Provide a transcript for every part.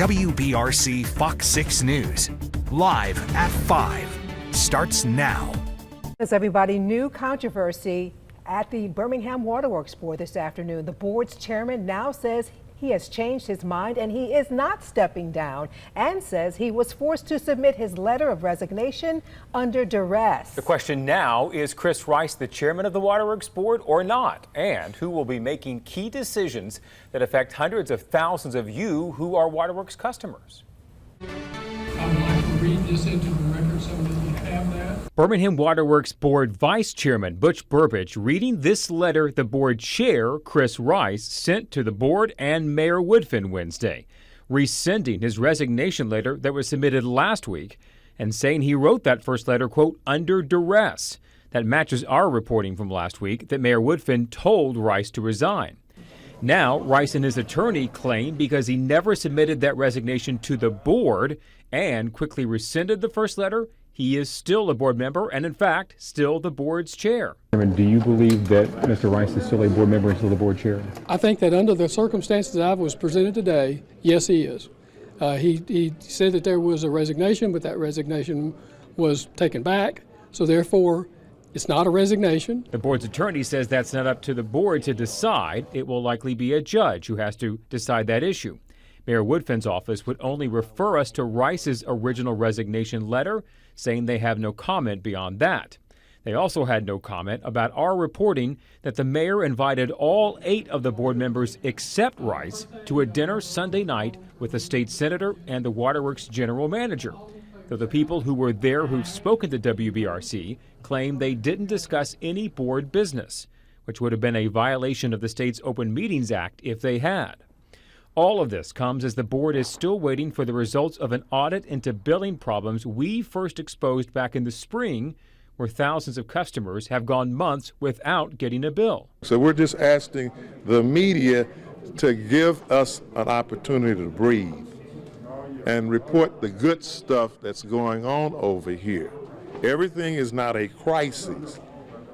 WBRC Fox 6 News, live at 5, starts now. As everybody, new controversy at the Birmingham Water Works Board this afternoon. The board's chairman now says he has changed his mind and he is not stepping down, and says he was forced to submit his letter of resignation under duress. The question now, is Chris Rice the chairman of the Water Works Board or not? And who will be making key decisions that affect hundreds of thousands of you who are Waterworks customers? I would like to read this into the record so that you have that. Birmingham Water Works Board Vice Chairman Butch Burbidge reading this letter the board chair, Chris Rice, sent to the board and Mayor Woodfin Wednesday, rescinding his resignation letter that was submitted last week and saying he wrote that first letter, quote, under duress. That matches our reporting from last week that Mayor Woodfin told Rice to resign. Now, Rice and his attorney claim because he never submitted that resignation to the board and quickly rescinded the first letter, he is still a board member and, in fact, still the board's chair. Do you believe that Mr. Rice is still a board member and still the board chair? I think that under the circumstances that I was presented today, yes, he is. He said that there was a resignation, but that resignation was taken back, so therefore it's not a resignation. The board's attorney says that's not up to the board to decide. It will likely be a judge who has to decide that issue. Mayor Woodfin's office would only refer us to Rice's original resignation letter, saying they have no comment beyond that. They also had no comment about our reporting that the mayor invited all 8 of the board members except Rice to a dinner Sunday night with the state senator and the Waterworks general manager. Though the people who were there who've spoken to WBRC claim they didn't discuss any board business, which would have been a violation of the state's Open Meetings Act if they had. All of this comes as the board is still waiting for the results of an audit into billing problems we first exposed back in the spring, where thousands of customers have gone months without getting a bill. So we're just asking the media to give us an opportunity to breathe and report the good stuff that's going on over here. Everything is not a crisis.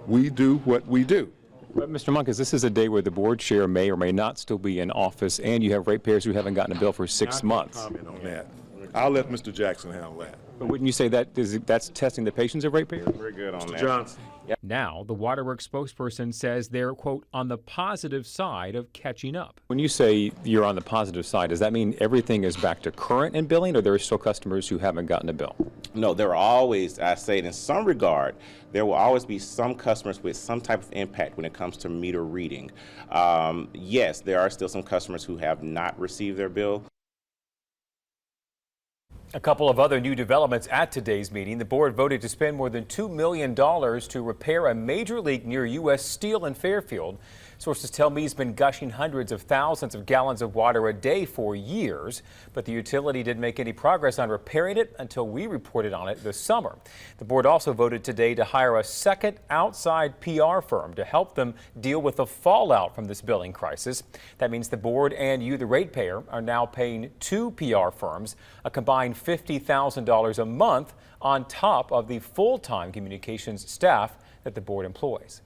We do what we do. But Mr. Monkus, this is a day where the board chair may or may not still be in office, and you have ratepayers who haven't gotten a bill for 6 months. I can't comment on that. I'll let Mr. Jackson handle that. But wouldn't you say that that's testing the patience of ratepayers? We're good on that. Johnson. Yep. Now, the Waterworks spokesperson says they're, quote, on the positive side of catching up. When you say you're on the positive side, does that mean everything is back to current in billing, or there are still customers who haven't gotten a bill? No, there are always, I say it in some regard, there will always be some customers with some type of impact when it comes to meter reading. Yes, there are still some customers who have not received their bill. A couple of other new developments at today's meeting. The board voted to spend more than $2 million to repair a major leak near U.S. Steel in Fairfield. Sources tell me it's been gushing hundreds of thousands of gallons of water a day for years, but the utility didn't make any progress on repairing it until we reported on it this summer. The board also voted today to hire a second outside PR firm to help them deal with the fallout from this billing crisis. That means the board and you, the ratepayer, are now paying 2 PR firms a combined $50,000 a month on top of the full-time communications staff that the board employs.